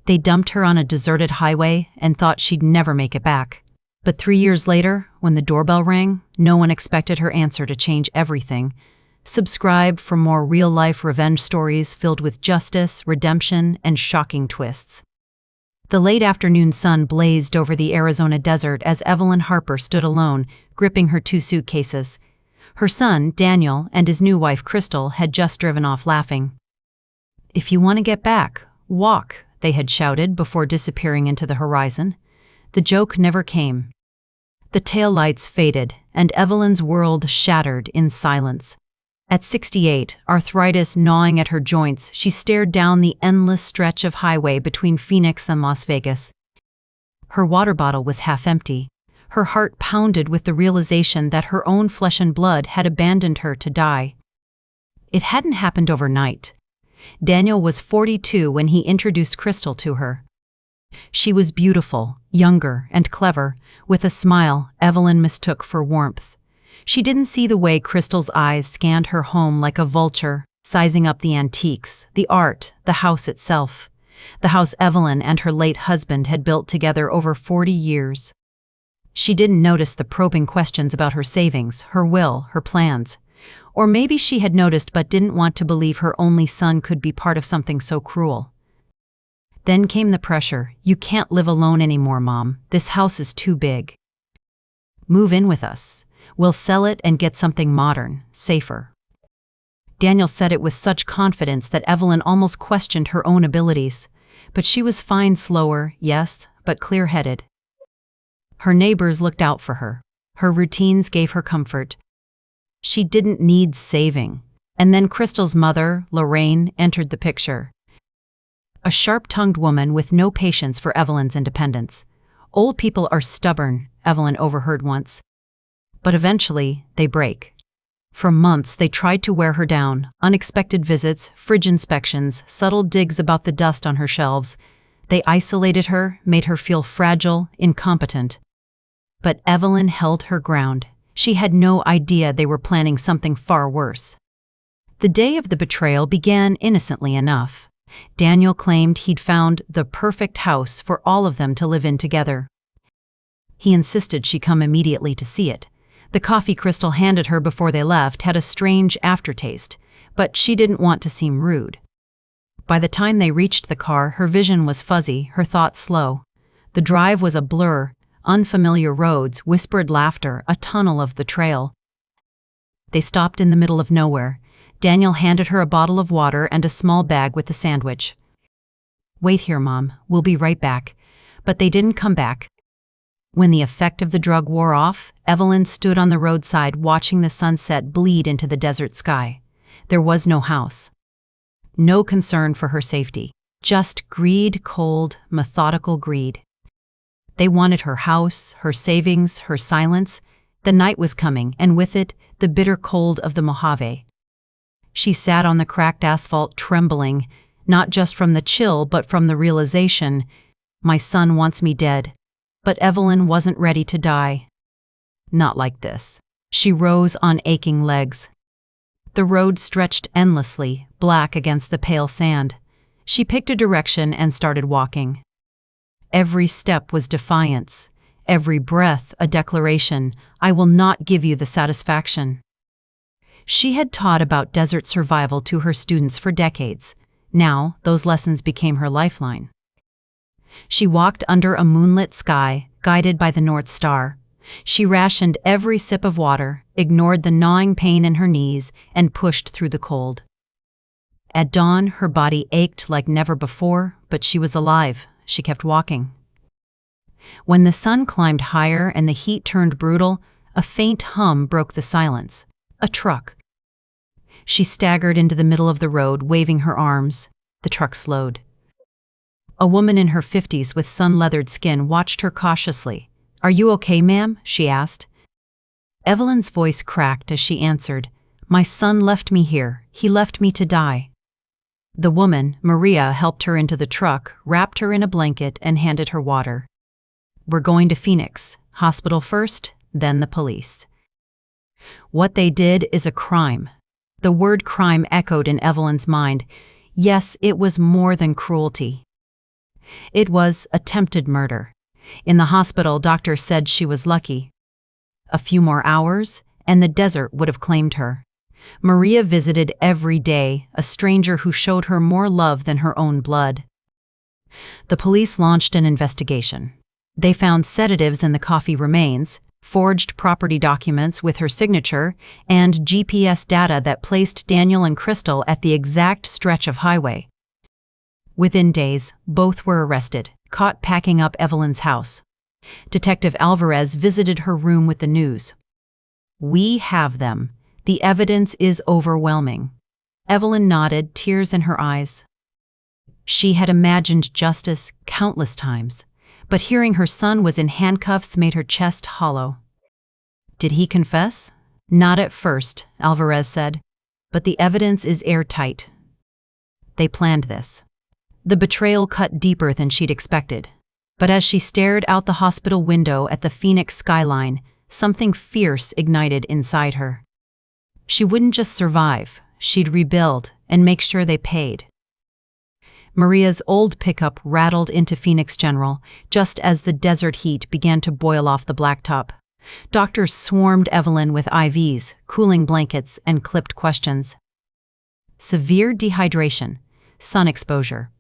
They dumped her on a deserted highway and thought she'd never make it back. But 3 years later, when the doorbell rang, no one expected her answer to change everything. Subscribe for more real-life revenge stories filled with justice, redemption, and shocking twists. The late afternoon sun blazed over the Arizona desert as Evelyn Harper stood alone, gripping her 2 suitcases. Her son, Daniel, and his new wife, Crystal, had just driven off laughing. "If you want to get back, walk," they had shouted before disappearing into the horizon. The joke never came. The taillights faded, and Evelyn's world shattered in silence. At 68, arthritis gnawing at her joints, she stared down the endless stretch of highway between Phoenix and Las Vegas. Her water bottle was half empty. Her heart pounded with the realization that her own flesh and blood had abandoned her to die. It hadn't happened overnight. Daniel was 42 when he introduced Crystal to her. She was beautiful, younger, and clever, with a smile Evelyn mistook for warmth. She didn't see the way Crystal's eyes scanned her home like a vulture, sizing up the antiques, the art, the house itself. The house Evelyn and her late husband had built together over 40 years. She didn't notice the probing questions about her savings, her will, her plans. Or maybe she had noticed but didn't want to believe her only son could be part of something so cruel. Then came the pressure. "You can't live alone anymore, Mom. This house is too big. Move in with us. We'll sell it and get something modern, safer." Daniel said it with such confidence that Evelyn almost questioned her own abilities. But she was fine, slower, yes, but clear-headed. Her neighbors looked out for her. Her routines gave her comfort. She didn't need saving. And then Crystal's mother, Lorraine, entered the picture. A sharp-tongued woman with no patience for Evelyn's independence. "Old people are stubborn," Evelyn overheard once. But eventually, they break. For months, they tried to wear her down. Unexpected visits, fridge inspections, subtle digs about the dust on her shelves. They isolated her, made her feel fragile, incompetent. But Evelyn held her ground. She had no idea they were planning something far worse. The day of the betrayal began innocently enough. Daniel claimed he'd found the perfect house for all of them to live in together. He insisted she come immediately to see it. The coffee Crystal handed her before they left had a strange aftertaste, but she didn't want to seem rude. By the time they reached the car, her vision was fuzzy, her thoughts slow. The drive was a blur, unfamiliar roads, whispered laughter, a tunnel of the trail. They stopped in the middle of nowhere. Daniel handed her a bottle of water and a small bag with a sandwich. "Wait here, Mom. We'll be right back." But they didn't come back. When the effect of the drug wore off, Evelyn stood on the roadside watching the sunset bleed into the desert sky. There was no house. No concern for her safety. Just greed, cold, methodical greed. They wanted her house, her savings, her silence. The night was coming, and with it, the bitter cold of the Mojave. She sat on the cracked asphalt trembling, not just from the chill but from the realization, "My son wants me dead." But Evelyn wasn't ready to die. Not like this. She rose on aching legs. The road stretched endlessly, black against the pale sand. She picked a direction and started walking. Every step was defiance. Every breath a declaration, "I will not give you the satisfaction." She had taught about desert survival to her students for decades. Now, those lessons became her lifeline. She walked under a moonlit sky, guided by the North Star. She rationed every sip of water, ignored the gnawing pain in her knees, and pushed through the cold. At dawn, her body ached like never before, but she was alive. She kept walking. When the sun climbed higher and the heat turned brutal, a faint hum broke the silence. A truck. She staggered into the middle of the road, waving her arms. The truck slowed. A woman in her 50s with sun-leathered skin watched her cautiously. "Are you okay, ma'am?" she asked. Evelyn's voice cracked as she answered, "My son left me here. He left me to die." The woman, Maria, helped her into the truck, wrapped her in a blanket, and handed her water. "We're going to Phoenix. Hospital first, then the police." What they did is a crime. The word crime echoed in Evelyn's mind. Yes, it was more than cruelty. It was attempted murder. In the hospital, doctors said she was lucky. A few more hours, and the desert would have claimed her. Maria visited every day, a stranger who showed her more love than her own blood. The police launched an investigation. They found sedatives in the coffee remains, forged property documents with her signature, and GPS data that placed Daniel and Crystal at the exact stretch of highway. Within days, both were arrested, caught packing up Evelyn's house. Detective Alvarez visited her room with the news. "We have them. The evidence is overwhelming." Evelyn nodded, tears in her eyes. She had imagined justice countless times, but hearing her son was in handcuffs made her chest hollow. "Did he confess?" "Not at first," Alvarez said, "but the evidence is airtight. They planned this." The betrayal cut deeper than she'd expected. But as she stared out the hospital window at the Phoenix skyline, something fierce ignited inside her. She wouldn't just survive, she'd rebuild and make sure they paid. Maria's old pickup rattled into Phoenix General just as the desert heat began to boil off the blacktop. Doctors swarmed Evelyn with IVs, cooling blankets, and clipped questions. Severe dehydration, sun exposure,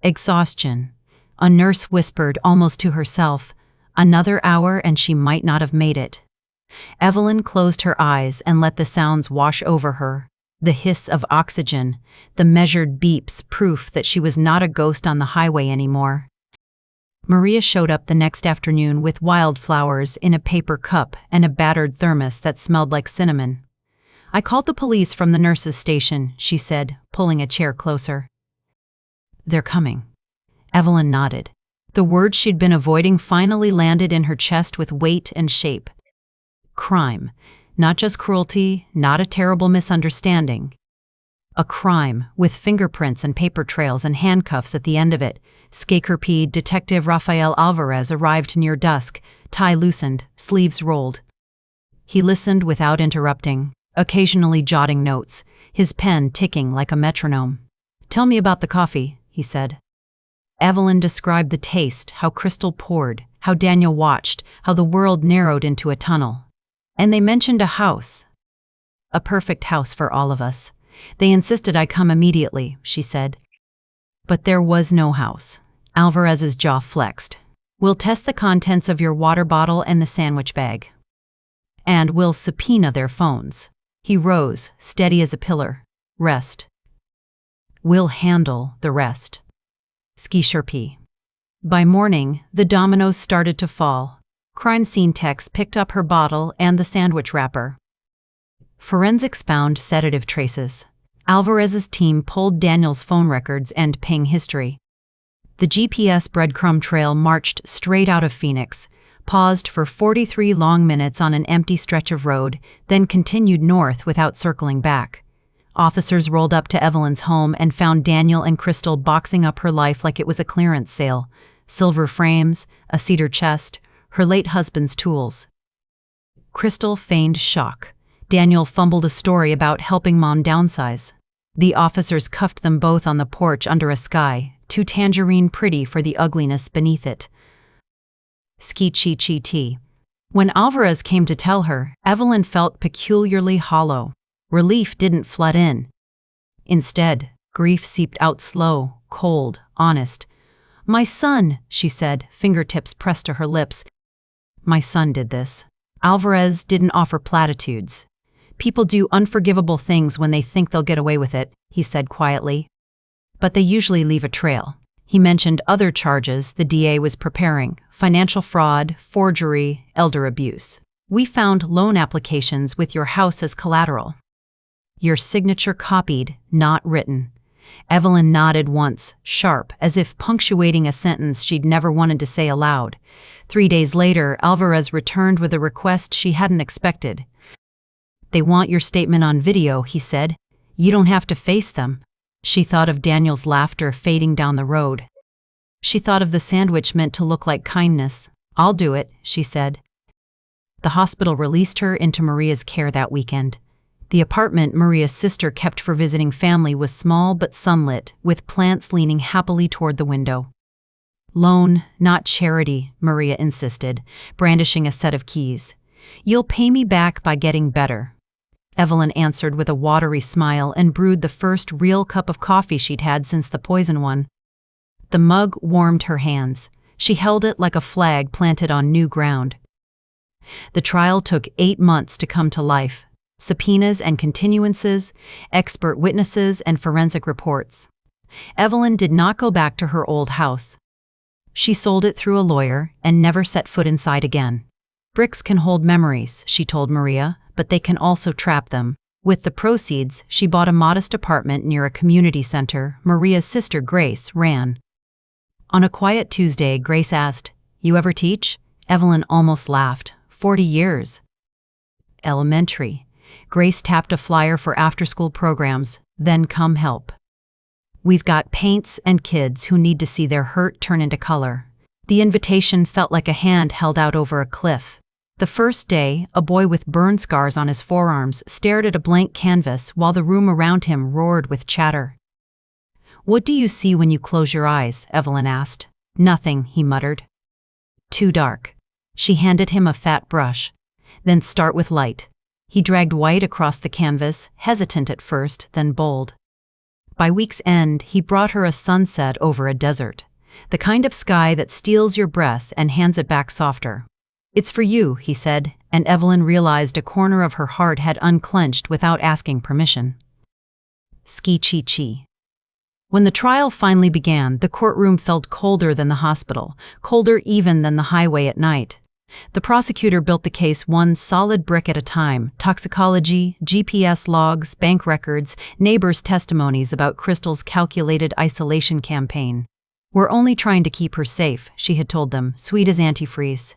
exhaustion. A nurse whispered almost to herself, "Another hour and she might not have made it." Evelyn closed her eyes and let the sounds wash over her. The hiss of oxygen, the measured beeps, proof that she was not a ghost on the highway anymore. Maria showed up the next afternoon with wildflowers in a paper cup and a battered thermos that smelled like cinnamon. "I called the police from the nurse's station," she said, pulling a chair closer. "They're coming." Evelyn nodded. The words she'd been avoiding finally landed in her chest with weight and shape. Crime. Not just cruelty, not a terrible misunderstanding. A crime, with fingerprints and paper trails and handcuffs at the end of it. SKCRP Detective Rafael Alvarez arrived near dusk, tie loosened, sleeves rolled. He listened without interrupting, occasionally jotting notes, his pen ticking like a metronome. "Tell me about the coffee," he said. Evelyn described the taste, how Crystal poured, how Daniel watched, how the world narrowed into a tunnel. And they mentioned a house. "A perfect house for all of us. They insisted I come immediately," she said. But there was no house. Alvarez's jaw flexed. "We'll test the contents of your water bottle and the sandwich bag. And we'll subpoena their phones." He rose, steady as a pillar. "Rest. We'll handle the rest." SKCRP. By morning, the dominoes started to fall. Crime scene techs picked up her bottle and the sandwich wrapper. Forensics found sedative traces. Alvarez's team pulled Daniel's phone records and ping history. The GPS breadcrumb trail marched straight out of Phoenix, paused for 43 long minutes on an empty stretch of road, then continued north without circling back. Officers rolled up to Evelyn's home and found Daniel and Crystal boxing up her life like it was a clearance sale. Silver frames, a cedar chest, her late husband's tools. Crystal feigned shock. Daniel fumbled a story about helping mom downsize. The officers cuffed them both on the porch under a sky, too tangerine pretty for the ugliness beneath it. SKCRP. When Alvarez came to tell her, Evelyn felt peculiarly hollow. Relief didn't flood in. Instead, grief seeped out slow, cold, honest. "My son," she said, fingertips pressed to her lips. "My son did this." Alvarez didn't offer platitudes. "People do unforgivable things when they think they'll get away with it," he said quietly. "But they usually leave a trail." He mentioned other charges the DA was preparing: financial fraud, forgery, elder abuse. "We found loan applications with your house as collateral. Your signature copied, not written." Evelyn nodded once, sharp, as if punctuating a sentence she'd never wanted to say aloud. 3 days later, Alvarez returned with a request she hadn't expected. "They want your statement on video," he said. "You don't have to face them." She thought of Daniel's laughter fading down the road. She thought of the sandwich meant to look like kindness. "I'll do it," she said. The hospital released her into Maria's care that weekend. The apartment Maria's sister kept for visiting family was small but sunlit, with plants leaning happily toward the window. Loan, not charity, Maria insisted, brandishing a set of keys. You'll pay me back by getting better. Evelyn answered with a watery smile and brewed the first real cup of coffee she'd had since the poison one. The mug warmed her hands. She held it like a flag planted on new ground. The trial took 8 months to come to life. Subpoenas and continuances, expert witnesses and forensic reports. Evelyn did not go back to her old house. She sold it through a lawyer and never set foot inside again. Bricks can hold memories, she told Maria, but they can also trap them. With the proceeds, she bought a modest apartment near a community center Maria's sister Grace ran. On a quiet Tuesday, Grace asked, "You ever teach?" Evelyn almost laughed. 40 years. Elementary. Grace tapped a flyer for after-school programs, then come help. We've got paints and kids who need to see their hurt turn into color. The invitation felt like a hand held out over a cliff. The first day, a boy with burn scars on his forearms stared at a blank canvas while the room around him roared with chatter. "What do you see when you close your eyes?" Evelyn asked. "Nothing," he muttered. "Too dark." She handed him a fat brush. "Then start with light." He dragged white across the canvas, hesitant at first, then bold. By week's end, he brought her a sunset over a desert. The kind of sky that steals your breath and hands it back softer. "It's for you," he said, and Evelyn realized a corner of her heart had unclenched without asking permission. Ski-chi-chi. When the trial finally began, the courtroom felt colder than the hospital, colder even than the highway at night. The prosecutor built the case one solid brick at a time: toxicology, GPS logs, bank records, neighbors' testimonies about Crystal's calculated isolation campaign. "We're only trying to keep her safe," she had told them, sweet as antifreeze.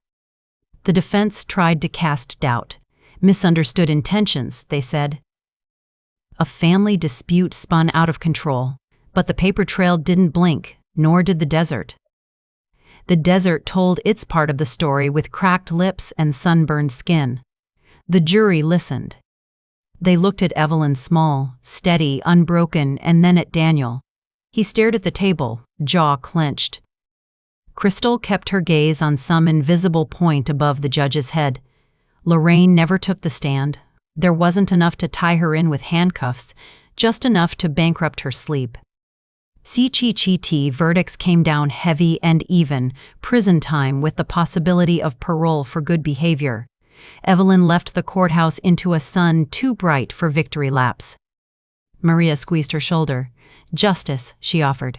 The defense tried to cast doubt. Misunderstood intentions, they said. A family dispute spun out of control, but the paper trail didn't blink, nor did the desert. The desert told its part of the story with cracked lips and sunburned skin. The jury listened. They looked at Evelyn small, steady, unbroken, and then at Daniel. He stared at the table, jaw clenched. Crystal kept her gaze on some invisible point above the judge's head. Lorraine never took the stand. There wasn't enough to tie her in with handcuffs, just enough to bankrupt her sleep. Ski-chi-chi verdicts came down heavy and even, prison time with the possibility of parole for good behavior. Evelyn left the courthouse into a sun too bright for victory laps. Maria squeezed her shoulder. "Justice," she offered.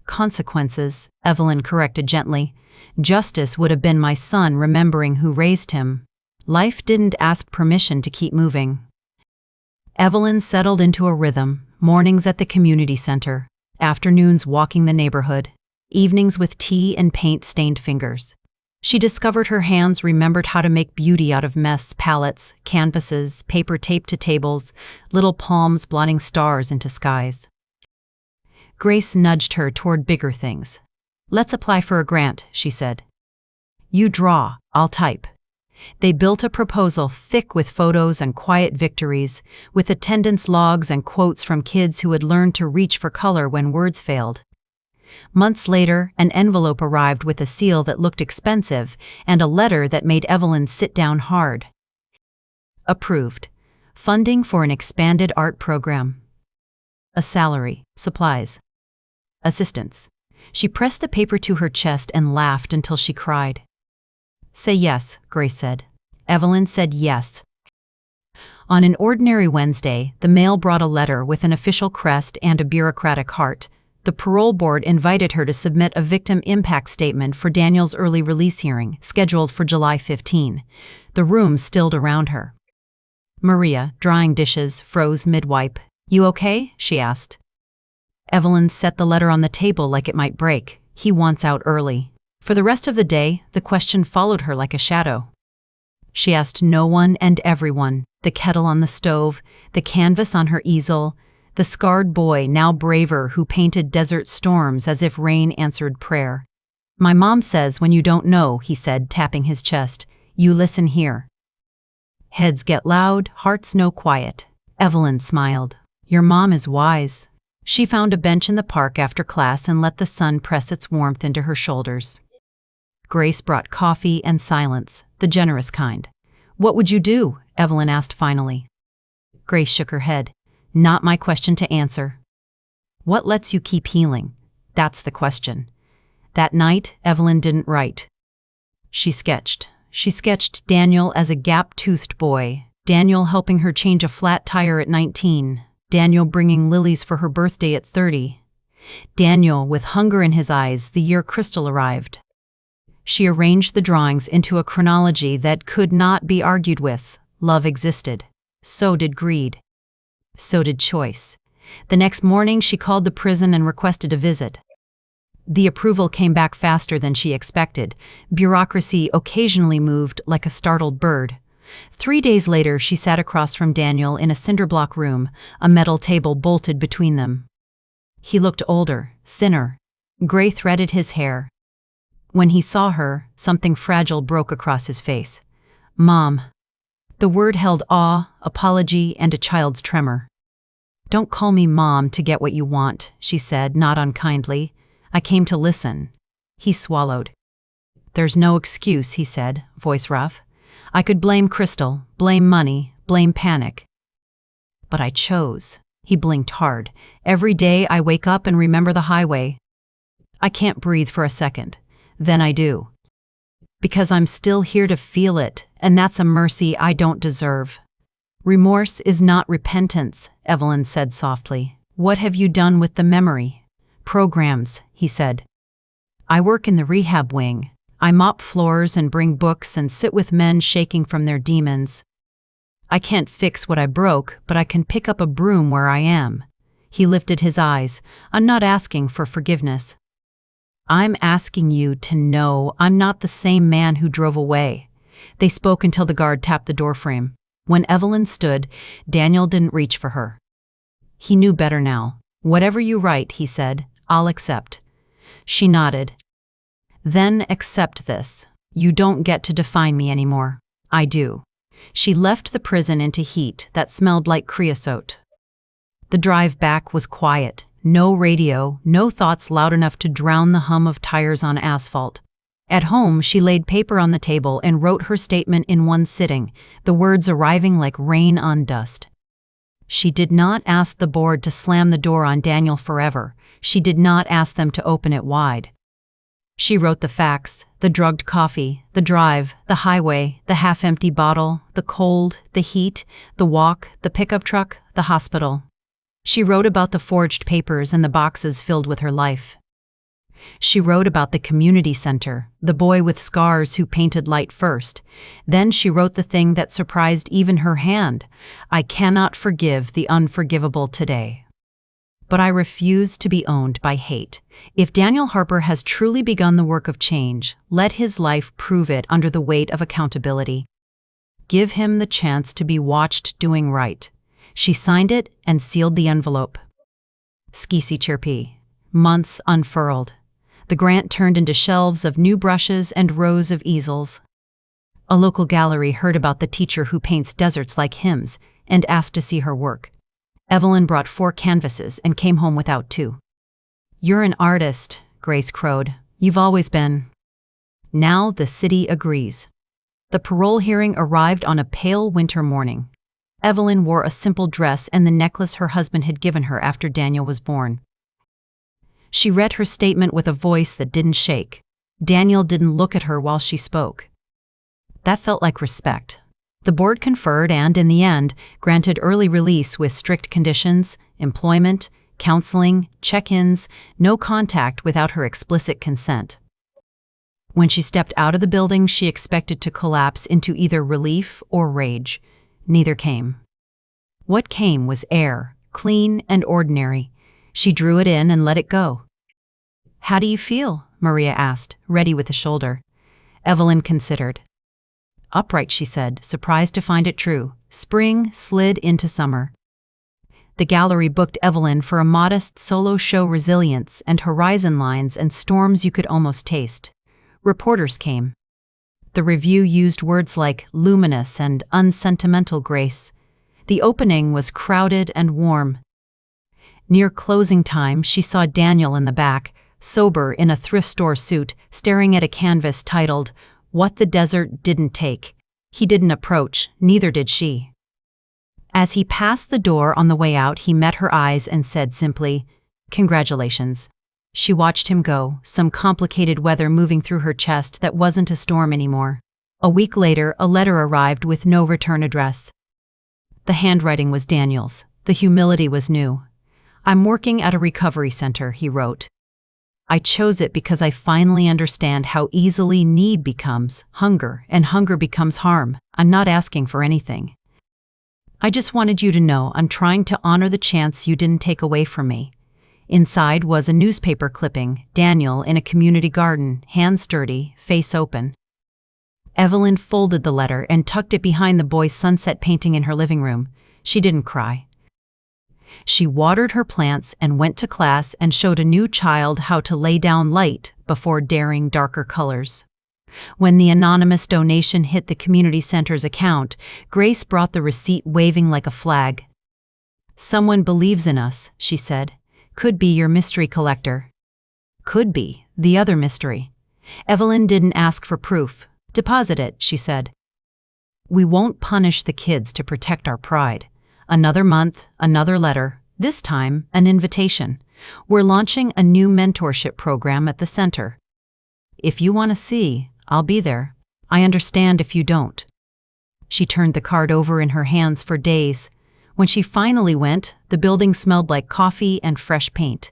"Consequences," Evelyn corrected gently. "Justice would have been my son remembering who raised him." Life didn't ask permission to keep moving. Evelyn settled into a rhythm, mornings at the community center, afternoons walking the neighborhood, evenings with tea and paint-stained fingers. She discovered her hands remembered how to make beauty out of mess: palettes, canvases, paper taped to tables, little palms blotting stars into skies. Grace nudged her toward bigger things. "Let's apply for a grant," she said. "You draw, I'll type." They built a proposal thick with photos and quiet victories, with attendance logs and quotes from kids who had learned to reach for color when words failed. Months later, an envelope arrived with a seal that looked expensive and a letter that made Evelyn sit down hard. Approved. Funding for an expanded art program. A salary, supplies, assistance. She pressed the paper to her chest and laughed until she cried. "Say yes," Grace said. Evelyn said yes. On an ordinary Wednesday, the mail brought a letter with an official crest and a bureaucratic heart. The parole board invited her to submit a victim impact statement for Daniel's early release hearing, scheduled for July 15. The room stilled around her. Maria, drying dishes, froze mid-wipe. "You okay?" she asked. Evelyn set the letter on the table like it might break. "He wants out early." For the rest of the day, the question followed her like a shadow. She asked no one and everyone: the kettle on the stove, the canvas on her easel, the scarred boy, now braver, who painted desert storms as if rain answered prayer. "My mom says when you don't know," he said, tapping his chest, "you listen here." Heads get loud, hearts know quiet. Evelyn smiled. "Your mom is wise." She found a bench in the park after class and let the sun press its warmth into her shoulders. Grace brought coffee and silence, the generous kind. "What would you do?" Evelyn asked finally. Grace shook her head. "Not my question to answer." "What lets you keep healing? That's the question." That night, Evelyn didn't write. She sketched. She sketched Daniel as a gap-toothed boy, Daniel helping her change a flat tire at 19, Daniel bringing lilies for her birthday at 30, Daniel with hunger in his eyes the year Crystal arrived. She arranged the drawings into a chronology that could not be argued with. Love existed. So did greed. So did choice. The next morning, she called the prison and requested a visit. The approval came back faster than she expected. Bureaucracy occasionally moved like a startled bird. 3 days later, she sat across from Daniel in a cinder-block room, a metal table bolted between them. He looked older, thinner. Gray threaded his hair. When he saw her, something fragile broke across his face. "Mom." The word held awe, apology, and a child's tremor. "Don't call me Mom to get what you want," she said, not unkindly. "I came to listen." He swallowed. "There's no excuse," he said, voice rough. "I could blame Crystal, blame money, blame panic. But I chose." He blinked hard. "Every day I wake up and remember the highway. I can't breathe for a second. Then I do. Because I'm still here to feel it, and that's a mercy I don't deserve." "Remorse is not repentance," Evelyn said softly. "What have you done with the memory?" "Programs," he said. "I work in the rehab wing. I mop floors and bring books and sit with men shaking from their demons. I can't fix what I broke, but I can pick up a broom where I am." He lifted his eyes. "I'm not asking for forgiveness. I'm asking you to know I'm not the same man who drove away." They spoke until the guard tapped the doorframe. When Evelyn stood, Daniel didn't reach for her. He knew better now. "Whatever you write," he said, "I'll accept." She nodded. "Then accept this. You don't get to define me anymore. I do." She left the prison into heat that smelled like creosote. The drive back was quiet. No radio, no thoughts loud enough to drown the hum of tires on asphalt. At home, she laid paper on the table and wrote her statement in one sitting, the words arriving like rain on dust. She did not ask the board to slam the door on Daniel forever. She did not ask them to open it wide. She wrote the facts, the drugged coffee, the drive, the highway, the half-empty bottle, the cold, the heat, the walk, the pickup truck, the hospital. She wrote about the forged papers and the boxes filled with her life. She wrote about the community center, the boy with scars who painted light first. Then she wrote the thing that surprised even her hand. "I cannot forgive the unforgivable today. But I refuse to be owned by hate." If Daniel Harper has truly begun the work of change, let his life prove it under the weight of accountability. Give him the chance to be watched doing right. She signed it and sealed the envelope. Skisi chirpy. Months unfurled. The grant turned into shelves of new brushes and rows of easels. A local gallery heard about the teacher who paints deserts like hymns and asked to see her work. Evelyn brought 4 canvases and came home without 2. "You're an artist," Grace crowed. "You've always been." Now the city agrees. The parole hearing arrived on a pale winter morning. Evelyn wore a simple dress and the necklace her husband had given her after Daniel was born. She read her statement with a voice that didn't shake. Daniel didn't look at her while she spoke. That felt like respect. The board conferred and, in the end, granted early release with strict conditions: employment, counseling, check-ins, no contact without her explicit consent. When she stepped out of the building, she expected to collapse into either relief or rage. Neither came. What came was air, clean and ordinary. She drew it in and let it go. "How do you feel?" Maria asked, ready with a shoulder. Evelyn considered. "Upright," she said, surprised to find it true. Spring slid into summer. The gallery booked Evelyn for a modest solo show, resilience and horizon lines and storms you could almost taste. Reporters came. The review used words like luminous and unsentimental grace. The opening was crowded and warm. Near closing time, she saw Daniel in the back, sober in a thrift store suit, staring at a canvas titled, "What the Desert Didn't Take." He didn't approach, neither did she. As he passed the door on the way out, he met her eyes and said simply, "Congratulations." She watched him go, some complicated weather moving through her chest that wasn't a storm anymore. A week later, a letter arrived with no return address. The handwriting was Daniel's. The humility was new. "I'm working at a recovery center," he wrote. "I chose it because I finally understand how easily need becomes hunger, and hunger becomes harm. I'm not asking for anything. I just wanted you to know I'm trying to honor the chance you didn't take away from me." Inside was a newspaper clipping, Daniel in a community garden, hands sturdy, face open. Evelyn folded the letter and tucked it behind the boy's sunset painting in her living room. She didn't cry. She watered her plants and went to class and showed a new child how to lay down light before daring darker colors. When the anonymous donation hit the community center's account, Grace brought the receipt waving like a flag. "Someone believes in us," she said. "Could be your mystery collector." Could be the other mystery. Evelyn didn't ask for proof. "Deposit it," she said. "We won't punish the kids to protect our pride." Another month, another letter, this time an invitation. "We're launching a new mentorship program at the center. If you want to see, I'll be there. I understand if you don't." She turned the card over in her hands for days. When she finally went, the building smelled like coffee and fresh paint.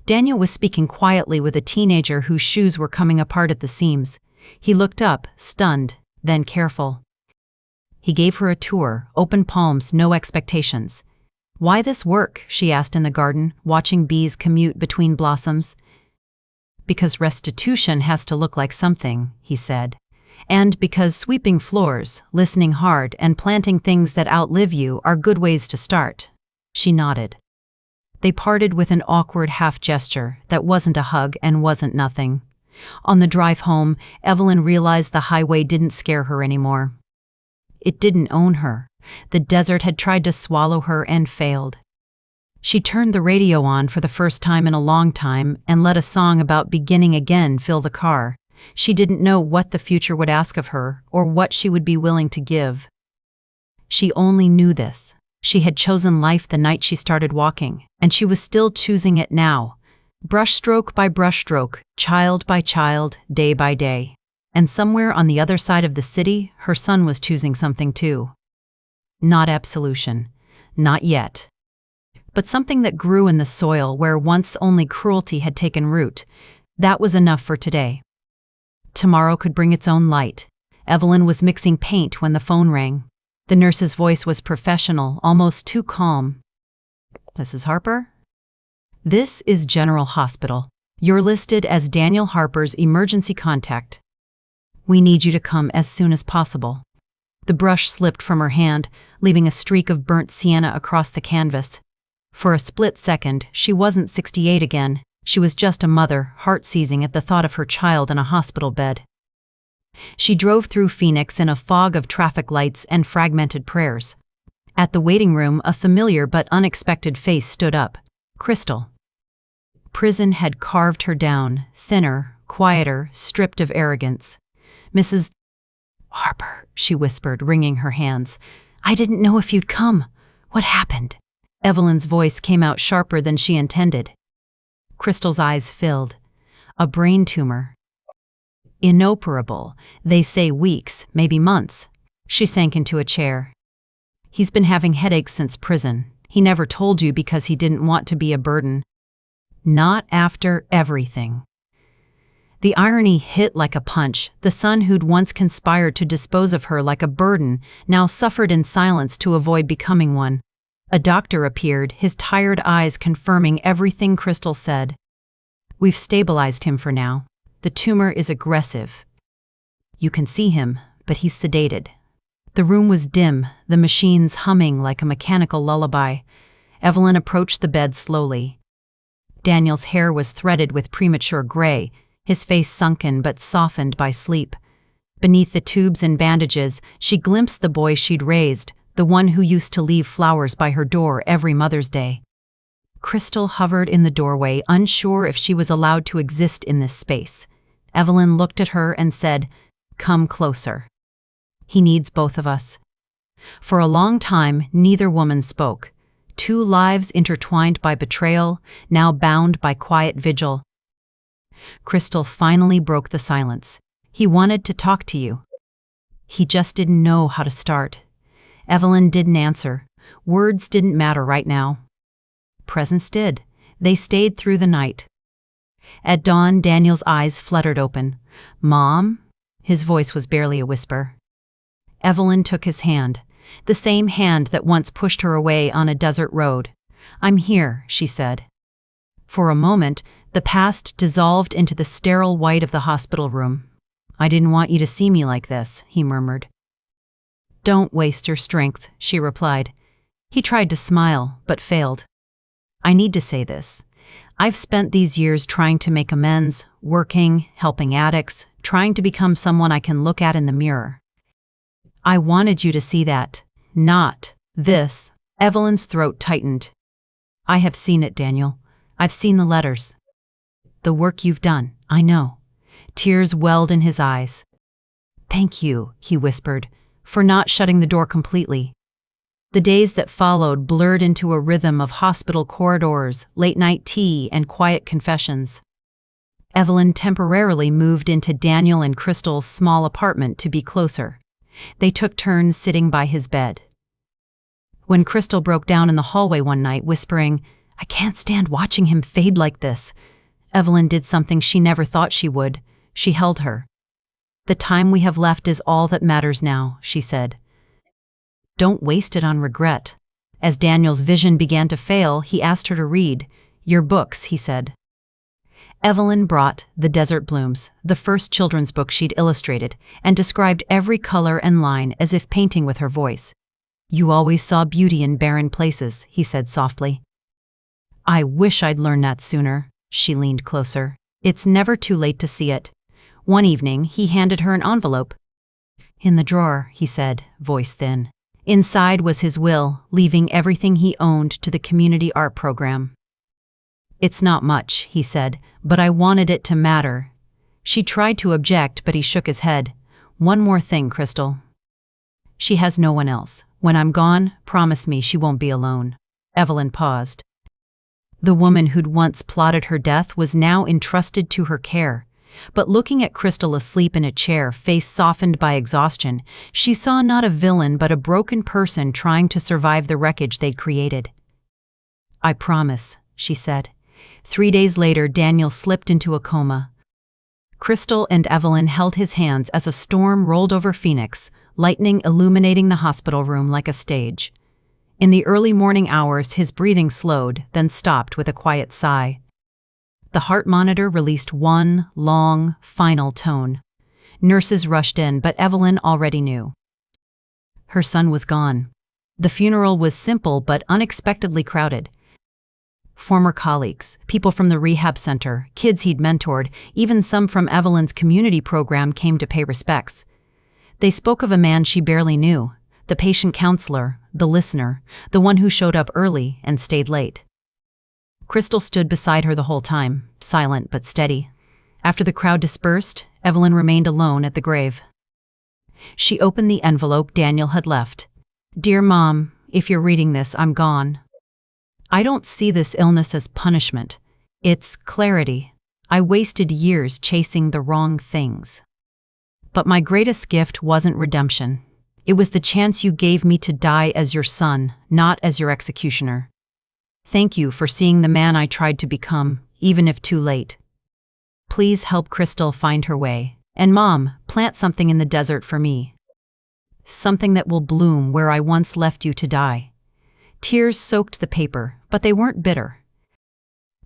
Daniel was speaking quietly with a teenager whose shoes were coming apart at the seams. He looked up, stunned, then careful. He gave her a tour, open palms, no expectations. "Why this work?" she asked in the garden, watching bees commute between blossoms. "Because restitution has to look like something," he said. "And because sweeping floors, listening hard, and planting things that outlive you are good ways to start." She nodded. They parted with an awkward half gesture that wasn't a hug and wasn't nothing. On the drive home, Evelyn realized the highway didn't scare her anymore. It didn't own her. The desert had tried to swallow her and failed. She turned the radio on for the first time in a long time and let a song about beginning again fill the car. She didn't know what the future would ask of her or what she would be willing to give. She only knew this. She had chosen life the night she started walking, and she was still choosing it now. Brushstroke by brushstroke, child by child, day by day. And somewhere on the other side of the city, her son was choosing something too. Not absolution. Not yet. But something that grew in the soil where once only cruelty had taken root. That was enough for today. Tomorrow could bring its own light. Evelyn was mixing paint when the phone rang. The nurse's voice was professional, almost too calm. "Mrs. Harper?" "This is General Hospital. You're listed as Daniel Harper's emergency contact. We need you to come as soon as possible." The brush slipped from her hand, leaving a streak of burnt sienna across the canvas. For a split second, she wasn't 68 again. She was just a mother, heart-seizing at the thought of her child in a hospital bed. She drove through Phoenix in a fog of traffic lights and fragmented prayers. At the waiting room, a familiar but unexpected face stood up. Crystal. Prison had carved her down, thinner, quieter, stripped of arrogance. "Mrs. Harper," she whispered, wringing her hands. "I didn't know if you'd come. What happened?" Evelyn's voice came out sharper than she intended. Crystal's eyes filled. "A brain tumor. Inoperable. They say weeks, maybe months." She sank into a chair. "He's been having headaches since prison. He never told you because he didn't want to be a burden." "Not after everything." The irony hit like a punch. The son who'd once conspired to dispose of her like a burden now suffered in silence to avoid becoming one. A doctor appeared, his tired eyes confirming everything Crystal said. "We've stabilized him for now. The tumor is aggressive. You can see him, but he's sedated." The room was dim, the machines humming like a mechanical lullaby. Evelyn approached the bed slowly. Daniel's hair was threaded with premature gray, his face sunken but softened by sleep. Beneath the tubes and bandages, she glimpsed the boy she'd raised, the one who used to leave flowers by her door every Mother's Day. Crystal hovered in the doorway, unsure if she was allowed to exist in this space. Evelyn looked at her and said, "Come closer. He needs both of us." For a long time, neither woman spoke. Two lives intertwined by betrayal, now bound by quiet vigil. Crystal finally broke the silence. "He wanted to talk to you. He just didn't know how to start." Evelyn didn't answer. Words didn't matter right now. Presence did. They stayed through the night. At dawn, Daniel's eyes fluttered open. "Mom?" His voice was barely a whisper. Evelyn took his hand, the same hand that once pushed her away on a desert road. "I'm here," she said. For a moment, the past dissolved into the sterile white of the hospital room. "I didn't want you to see me like this," he murmured. "Don't waste your strength," she replied. He tried to smile, but failed. "I need to say this. I've spent these years trying to make amends, working, helping addicts, trying to become someone I can look at in the mirror. I wanted you to see that, not this." Evelyn's throat tightened. "I have seen it, Daniel. I've seen the letters. The work you've done, I know." Tears welled in his eyes. "Thank you," he whispered, "for not shutting the door completely." The days that followed blurred into a rhythm of hospital corridors, late-night tea, and quiet confessions. Evelyn temporarily moved into Daniel and Crystal's small apartment to be closer. They took turns sitting by his bed. When Crystal broke down in the hallway one night, whispering, "I can't stand watching him fade like this," Evelyn did something she never thought she would. She held her. "The time we have left is all that matters now," she said. "Don't waste it on regret." As Daniel's vision began to fail, he asked her to read. "Your books," he said. Evelyn brought The Desert Blooms, the first children's book she'd illustrated, and described every color and line as if painting with her voice. "You always saw beauty in barren places," he said softly. "I wish I'd learned that sooner." She leaned closer. "It's never too late to see it." One evening, he handed her an envelope. "In the drawer," he said, voice thin. Inside was his will, leaving everything he owned to the community art program. "It's not much," he said, "but I wanted it to matter." She tried to object, but he shook his head. "One more thing, Crystal. She has no one else. When I'm gone, promise me she won't be alone." Evelyn paused. The woman who'd once plotted her death was now entrusted to her care. But looking at Crystal asleep in a chair, face softened by exhaustion, she saw not a villain but a broken person trying to survive the wreckage they'd created. "I promise," she said. 3 days later, Daniel slipped into a coma. Crystal and Evelyn held his hands as a storm rolled over Phoenix, lightning illuminating the hospital room like a stage. In the early morning hours, his breathing slowed, then stopped with a quiet sigh. The heart monitor released one long, final tone. Nurses rushed in, but Evelyn already knew. Her son was gone. The funeral was simple but unexpectedly crowded. Former colleagues, people from the rehab center, kids he'd mentored, even some from Evelyn's community program came to pay respects. They spoke of a man she barely knew, the patient counselor, the listener, the one who showed up early and stayed late. Crystal stood beside her the whole time, silent but steady. After the crowd dispersed, Evelyn remained alone at the grave. She opened the envelope Daniel had left. "Dear Mom, if you're reading this, I'm gone. I don't see this illness as punishment. It's clarity. I wasted years chasing the wrong things. But my greatest gift wasn't redemption. It was the chance you gave me to die as your son, not as your executioner. Thank you for seeing the man I tried to become, even if too late. Please help Crystal find her way. And Mom, plant something in the desert for me. Something that will bloom where I once left you to die." Tears soaked the paper, but they weren't bitter.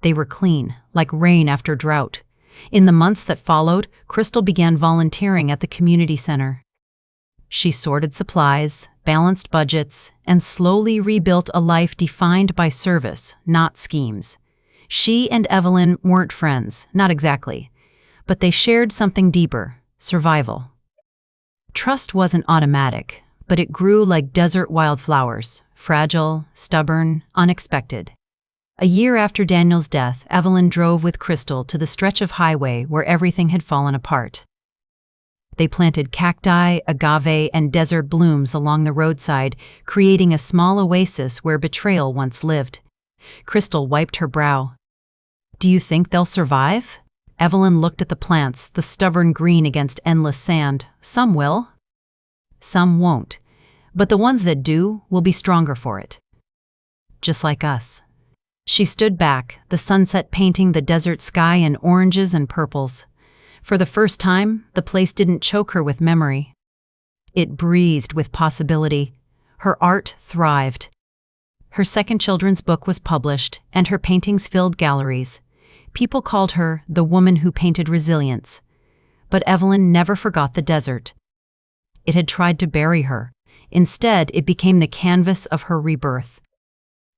They were clean, like rain after drought. In the months that followed, Crystal began volunteering at the community center. She sorted supplies, balanced budgets, and slowly rebuilt a life defined by service, not schemes. She and Evelyn weren't friends, not exactly, but they shared something deeper: survival. Trust wasn't automatic, but it grew like desert wildflowers, fragile, stubborn, unexpected. A year after Daniel's death, Evelyn drove with Crystal to the stretch of highway where everything had fallen apart. They planted cacti, agave, and desert blooms along the roadside, creating a small oasis where betrayal once lived. Crystal wiped her brow. "Do you think they'll survive?" Evelyn looked at the plants, the stubborn green against endless sand. "Some will. Some won't. But the ones that do will be stronger for it. Just like us." She stood back, the sunset painting the desert sky in oranges and purples. For the first time, the place didn't choke her with memory. It breathed with possibility. Her art thrived. Her second children's book was published, and her paintings filled galleries. People called her the woman who painted resilience. But Evelyn never forgot the desert. It had tried to bury her. Instead, it became the canvas of her rebirth.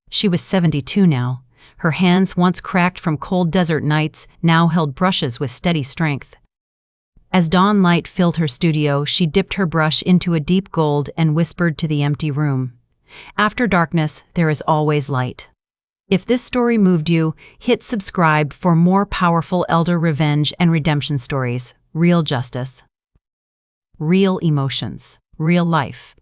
She was 72 now. Her hands, once cracked from cold desert nights, now held brushes with steady strength. As dawn light filled her studio, she dipped her brush into a deep gold and whispered to the empty room, "After darkness, there is always light." If this story moved you, hit subscribe for more powerful elder revenge and redemption stories. Real justice. Real emotions. Real life.